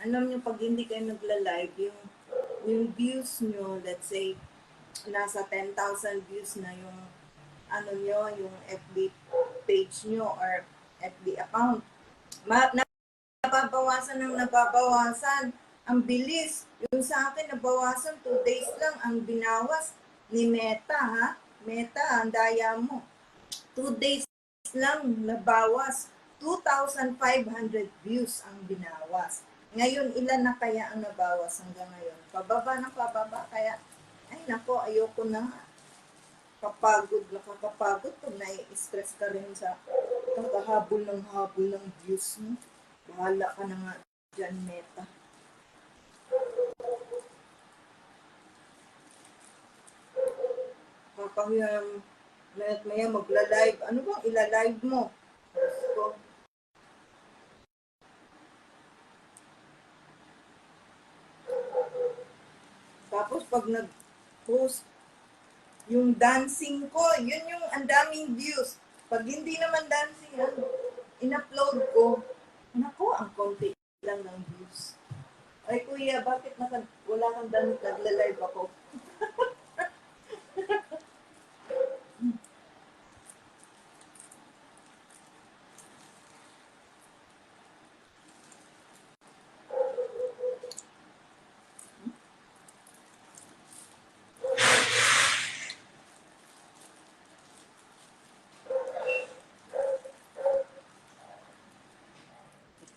Alam nyo, pag hindi kayo nagla-live, yung views nyo, let's say, nasa 10,000 views na yung ano nyo, yung FB page nyo or FB account. Nababawasan ng nababawasan. Ang bilis. Yung sa akin, nabawasan 2 days lang ang binawas ni Meta, ha? Meta, ang daya mo. 2 days lang nabawas. 2,500 views ang binawas. Ngayon, ilan na kaya ang nabawas hanggang ngayon? Pababa ng pababa. Kaya, ay nako, ayoko na nga. Nakakapagod pag nai-stress ka rin sa kakahabol ng views mo. Bahala ka na nga dyan, Meta. Kakahiyam, maya magla-live. Ano bang ila-live mo? So, tapos pag nag-post yung dancing ko, yun yung ang daming views. Pag hindi naman dancing, in-upload ko, nako, ang konti lang ng views. Ay kuya, bakit wala kang damit, nagla-live ako?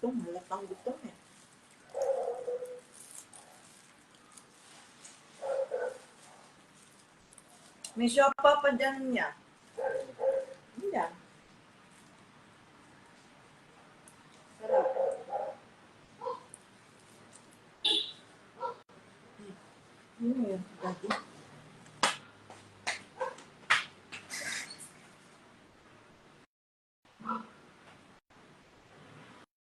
Ito, malatang gutom eh. May siopa pa dyan niya. Yan. Sarap. Yun yun, daddy.